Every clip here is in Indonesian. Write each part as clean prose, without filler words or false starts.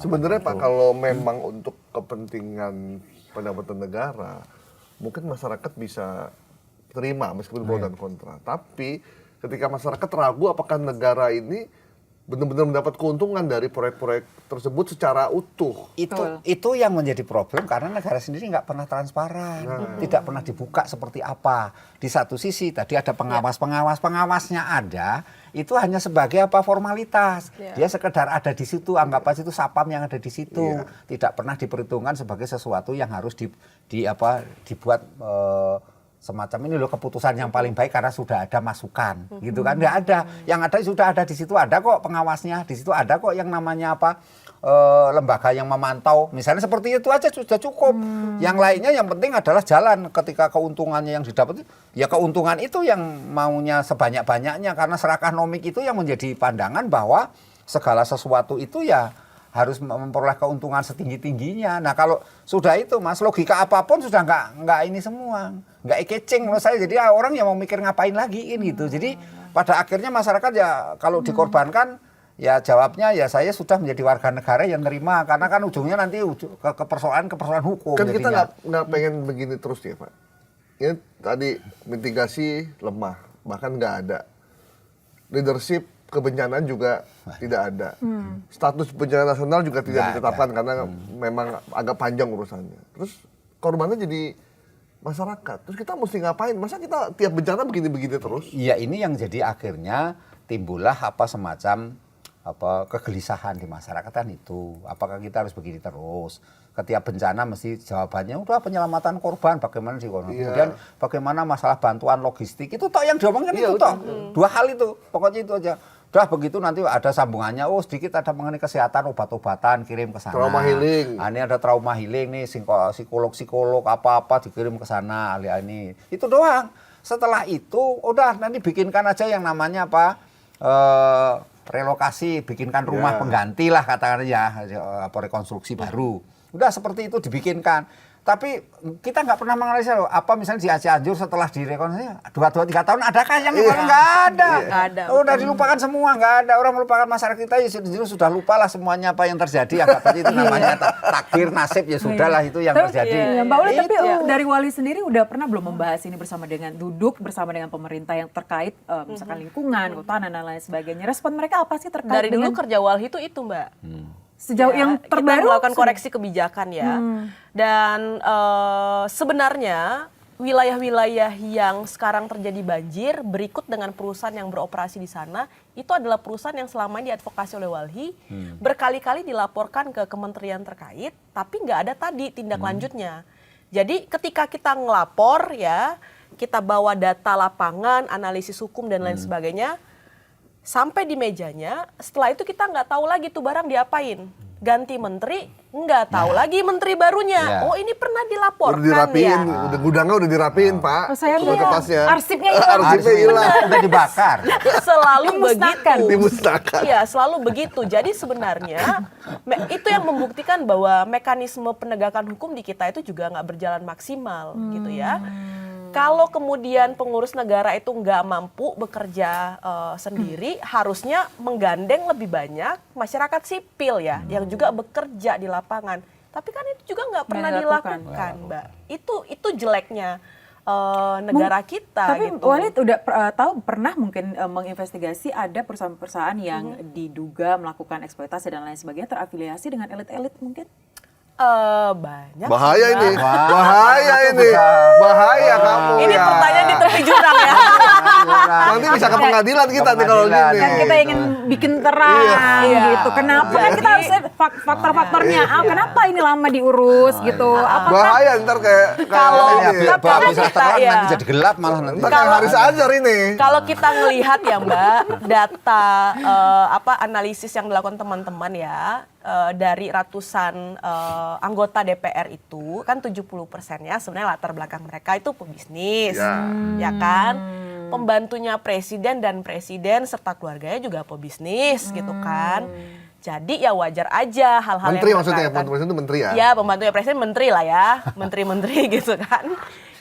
Sebenarnya Pak, kalau memang untuk kepentingan pendapatan negara, mungkin masyarakat bisa terima meskipun pro dan kontra. Tapi ketika masyarakat ragu apakah negara ini benar-benar mendapat keuntungan dari proyek-proyek tersebut secara utuh. Itu yang menjadi problem karena negara sendiri nggak pernah transparan, tidak pernah dibuka seperti apa. Di satu sisi tadi ada pengawasnya ada, itu hanya sebagai apa formalitas. Dia sekedar ada di situ, anggap aja itu sapam yang ada di situ, tidak pernah diperhitungkan sebagai sesuatu yang harus dibuat semacam ini loh keputusan yang paling baik karena sudah ada masukan gitu kan. Nggak ada, yang ada sudah ada di situ, ada kok pengawasnya, di situ ada kok yang namanya lembaga yang memantau, misalnya seperti itu aja sudah cukup. Yang lainnya yang penting adalah jalan. Ketika keuntungannya yang didapat, ya keuntungan itu yang maunya sebanyak-banyaknya, karena serakah nomik itu yang menjadi pandangan bahwa segala sesuatu itu ya harus memperoleh keuntungan setinggi-tingginya. Nah kalau sudah itu Mas, logika apapun sudah nggak ini semua, nggak eye-catching menurut saya. Jadi orang yang mau mikir ngapain lagi ini gitu. Jadi pada akhirnya masyarakat ya kalau dikorbankan, ya jawabnya ya saya sudah menjadi warga negara yang nerima, karena kan ujungnya nanti ke persoalan hukum. Kan kita nggak pengen begini terus ya Pak. Ini tadi mitigasi lemah, bahkan nggak ada. Leadership kebencanaan juga tidak ada. Status bencana nasional juga tidak ditetapkan karena memang agak panjang urusannya. Terus korbannya jadi masyarakat. Terus kita mesti ngapain? Masa kita tiap bencana begini-begini terus? Iya, ini yang jadi akhirnya timbullah semacam kegelisahan di masyarakat kan itu. Apakah kita harus begini terus? Ketika bencana mesti jawabannya udah penyelamatan korban, bagaimana sih kemudian bagaimana masalah bantuan logistik, itu toh yang diomongkan itu toh. Dua hal itu, pokoknya itu aja. Udah begitu nanti ada sambungannya, sedikit ada mengenai kesehatan, obat-obatan kirim ke sana. Trauma healing. Ini ada trauma healing nih, psikolog apa-apa dikirim ke sana, ini. Itu doang. Setelah itu udah nanti bikinkan aja yang namanya relokasi, bikinkan rumah pengganti lah katakanlah ya, rekonstruksi baru. Udah seperti itu dibikinkan. Tapi kita nggak pernah menganalisa loh, apa misalnya di Cianjur setelah direkonstruksi 2-3 tahun adakah yang nggak ada. Udah dilupakan semua, nggak ada. Orang melupakan masyarakat kita ya sudah lupa lah semuanya apa yang terjadi. Anggap aja itu namanya takdir nasib, ya sudahlah itu yang terjadi. Mbak Uli, tapi dari Wali sendiri udah pernah belum membahas ini bersama dengan pemerintah yang terkait misalkan lingkungan, kehutanan dan lain sebagainya. Respon mereka apa sih terkait dari dulu kerja Walhi itu Mbak. Sejauh yang terbaru kita melakukan koreksi kebijakan ya. Dan sebenarnya wilayah-wilayah yang sekarang terjadi banjir berikut dengan perusahaan yang beroperasi di sana itu adalah perusahaan yang selama ini diadvokasi oleh Walhi, berkali-kali dilaporkan ke kementerian terkait, tapi nggak ada tadi tindak lanjutnya. Jadi ketika kita ngelapor ya, kita bawa data lapangan, analisis hukum dan lain sebagainya, sampai di mejanya, setelah itu kita nggak tahu lagi tuh barang diapain. Ganti menteri, nggak tahu lagi menteri barunya. Oh ini pernah dilaporkan udah dirapiin, ya. Gudangnya udah dirapiin Pak. Saya kertasnya. arsipnya hilang. Arsipnya hilang. Udah dibakar. Selalu begitu. Dimusnahkan. Iya, selalu begitu. Jadi sebenarnya itu yang membuktikan bahwa mekanisme penegakan hukum di kita itu juga nggak berjalan maksimal gitu ya. Kalau kemudian pengurus negara itu nggak mampu bekerja sendiri, harusnya menggandeng lebih banyak masyarakat sipil ya, yang juga bekerja di lapangan. Tapi kan itu juga nggak pernah dilakukan, Mbak. Itu jeleknya negara kita. Tapi gitu. Walid udah tahu pernah mungkin menginvestigasi ada perusahaan-perusahaan yang diduga melakukan eksploitasi dan lain sebagainya terafiliasi dengan elit-elit mungkin? Banyak. Bahaya ini, bahaya kamu. Ini ya. pertanyaan di tepi jurang ya. Nanti bisa ke pengadilan kita nih kalau gini. Kan kita ingin bikin terang gitu. Kenapa kan kita harus lihat faktor-faktornya. Kenapa ini lama diurus gitu? Bahaya ntar kayak Kalau bisa terang nanti jadi gelap malah nanti. ntar kayak Haris Azhar ini. Kalau kita ngelihat ya Mbak, data analisis yang dilakukan teman-teman ya, dari ratusan anggota DPR itu kan 70%-nya sebenarnya latar belakang mereka itu pebisnis, ya kan? Pembantunya presiden dan presiden serta keluarganya juga pebisnis gitu kan. Jadi ya wajar aja hal-hal Menteri yang maksudnya, berkaitan. pembantu presiden itu menteri ya? Ya, pembantunya presiden menteri lah ya, menteri-menteri gitu kan.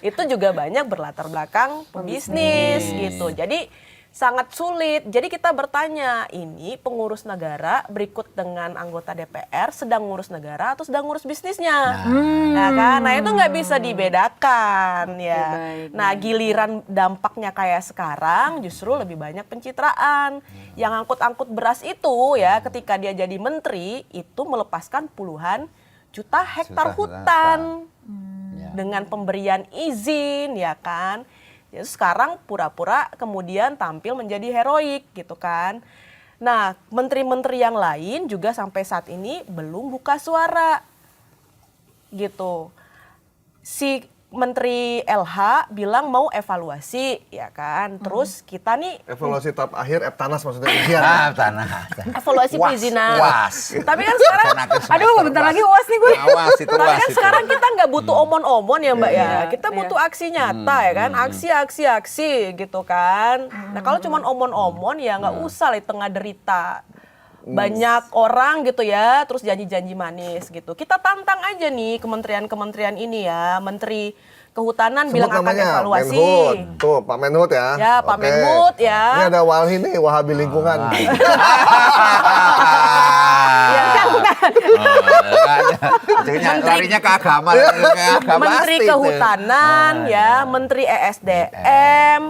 Itu juga banyak berlatar belakang pebisnis gitu. Jadi sangat sulit. Jadi kita bertanya, ini pengurus negara berikut dengan anggota DPR sedang ngurus negara atau sedang ngurus bisnisnya? Nah, kan? Nah, itu nggak bisa dibedakan ya. baik, Nah, giliran dampaknya kayak sekarang justru lebih banyak pencitraan. Yang angkut-angkut beras itu ya ketika dia jadi menteri itu melepaskan puluhan juta hektar Juta hutan Ya. dengan pemberian izin ya kan. Ya, sekarang pura-pura kemudian tampil menjadi heroik gitu kan. Nah, menteri-menteri yang lain juga sampai saat ini belum buka suara gitu. Si Menteri LH bilang mau evaluasi ya kan. Terus kita nih Evaluasi tahap akhir Eptanas maksudnya ujian. Tanah. evaluasi Was, perizinan. was. Tapi kan sekarang Aduh, bentar lagi UAS nih gue. Awas itu, Tapi was kan itu. sekarang kita nggak butuh omon-omon ya Mbak ya. Iya, Kita iya. butuh aksi nyata ya kan. Aksi gitu kan. Nah kalau cuma omon-omon ya nggak usah lah di tengah derita. Banyak orang gitu ya, terus janji-janji manis gitu. Kita tantang aja nih kementerian-kementerian ini ya. Menteri Kehutanan Sebut bilang akan namanya evaluasi. Menhut. Tuh Pak Menhut ya. Ya, Pak Oke. Menhut ya. Ini ada Walhi nih, Wahabi lingkungan. Ya kan, Larinya ke agama. Ke agama Menteri pasti itu. Kehutanan ya, Menteri ESDM,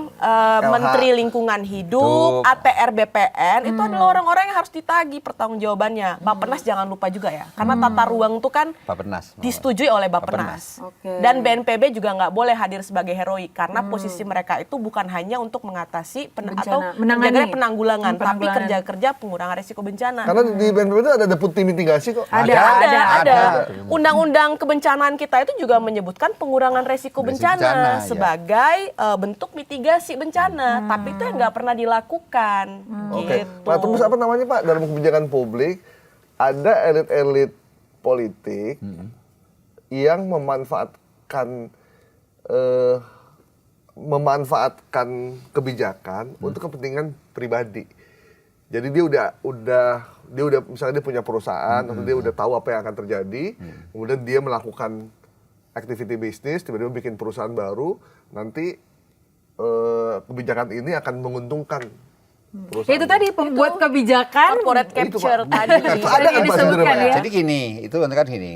Menteri Lingkungan Hidup, Hidup. APR BPN itu adalah orang-orang yang harus ditagih pertanggungjawabannya. Bappenas jangan lupa juga ya, karena tata ruang itu kan Bappenas. disetujui oleh Bappenas. Oke. Dan BNPB juga nggak boleh hadir sebagai heroik karena posisi mereka itu bukan hanya untuk mengatasi Bencana. atau Menangani. menjaga penanggulangan, tapi Penanggulangan. kerja-kerja pengurangan resiko bencana. Karena di BNPB itu ada deputi mitigasi kok. Ada. Undang-undang kebencanaan kita itu juga menyebutkan pengurangan resiko Resiko bencana bencana, ya. sebagai bentuk mitigasi bencana, tapi itu yang nggak pernah dilakukan. Oke. Gitu. Nah, terus apa namanya Pak? Dalam kebijakan publik ada elit-elit politik yang memanfaatkan kebijakan untuk kepentingan pribadi. Jadi dia udah misalnya dia punya perusahaan atau dia udah tahu apa yang akan terjadi, kemudian dia melakukan activity bisnis, tiba-tiba bikin perusahaan baru, nanti kebijakan ini akan menguntungkan perusahaan. Ya itu tadi pembuat kebijakan. Corporate Itu, capture Pak. tadi. Itu ada kan Pak disebutkan sebenarnya, ya. Jadi gini, itu kan gini,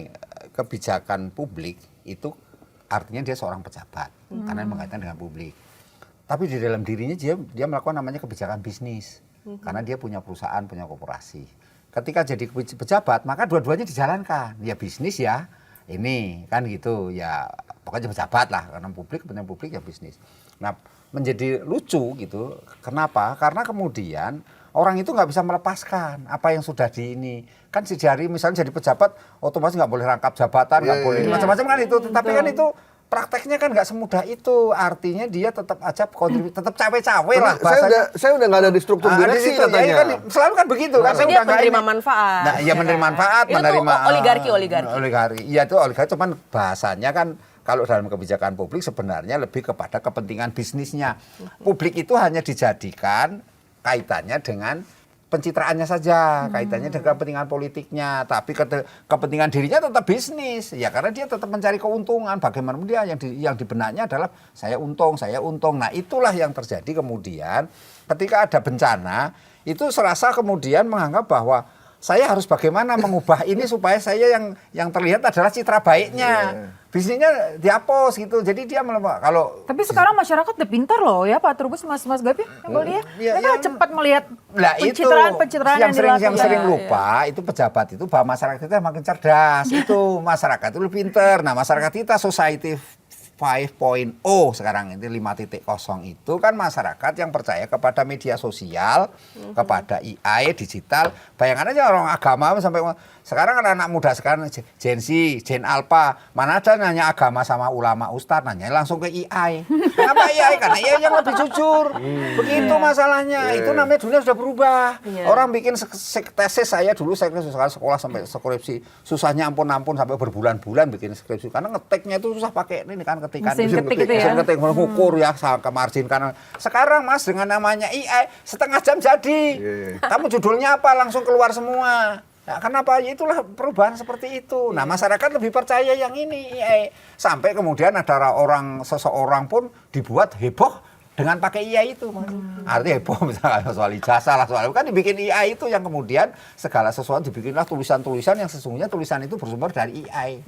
kebijakan publik itu artinya dia seorang pejabat karena berkaitan dengan publik. Tapi di dalam dirinya dia melakukan namanya kebijakan bisnis karena dia punya perusahaan, punya korporasi. Ketika jadi pejabat, maka dua-duanya dijalankan. Ya bisnis ya, ini kan gitu ya, pokoknya pejabat lah karena publik, kepentingan publik ya bisnis. Nah, menjadi lucu gitu. Kenapa? Karena kemudian orang itu nggak bisa melepaskan apa yang sudah di ini. Kan sejari misalnya jadi pejabat, otomatis nggak boleh rangkap jabatan, nggak boleh macam-macam kan itu. Tetapi kan itu prakteknya kan nggak semudah itu. Artinya dia tetap aja kontribusi, tetap cawe-cawe lah bahasanya. Saya udah nggak ada di struktur Di direksi situ, ya, katanya. kan, selalu kan begitu kan. Tapi Saya dia udah nggak penerima ini. manfaat. Nah, iya menerima manfaat, Itu tuh menerima oligarki. Oligarki. Iya itu oligarki, cuman bahasanya kan kalau dalam kebijakan publik sebenarnya lebih kepada kepentingan bisnisnya. Publik itu hanya dijadikan kaitannya dengan pencitraannya saja, kaitannya dengan kepentingan politiknya, tapi kepentingan dirinya tetap bisnis. Ya karena dia tetap mencari keuntungan. Bagaimanapun dia yang di benaknya adalah saya untung. Nah, itulah yang terjadi kemudian ketika ada bencana, itu serasa kemudian menganggap bahwa saya harus bagaimana mengubah ini supaya saya yang terlihat adalah citra baiknya. Bisnisnya dihapus gitu. Jadi dia kalau Tapi sekarang masyarakat udah pintar loh ya Pak Trubus, Mas Gapi, boleh ya. Iya, Mereka yang- cepat melihat Lah itu pencitraan yang dilakukan. yang sering lupa itu pejabat itu bahwa masyarakat kita makin cerdas. Itu masyarakat itu lebih pinter. Nah, masyarakat kita society 5.0 sekarang ini 5.0 itu kan masyarakat yang percaya kepada media sosial, kepada AI digital. Bayangkan aja orang agama sampai sekarang kan anak muda sekarang Gen Z, Gen Alpha, mana ada nanya agama sama ulama ustadz, nanya langsung ke AI. Kenapa AI? Karena AI yang lebih jujur. Begitu masalahnya. Itu namanya dunia sudah berubah. Orang bikin tesis, saya dulu saya sekolah sampai skripsi susahnya ampun sampai berbulan-bulan bikin skripsi karena ngetiknya itu susah pakai ini kan ketikan Mesin ketik itu ya. mesin ketik mengukur ya ke margin karena sekarang Mas dengan namanya AI setengah jam jadi. Kamu judulnya apa langsung keluar semua. Nah, kenapa? Ya itulah perubahan seperti itu. Nah, masyarakat lebih percaya yang ini AI. Sampai kemudian ada seseorang pun dibuat heboh dengan pakai IA itu, Mas. Artinya heboh misalnya soal ijazah lah, soal kan dibikin IA itu yang kemudian segala sesuatu dibikinlah tulisan-tulisan yang sesungguhnya tulisan itu bersumber dari AI.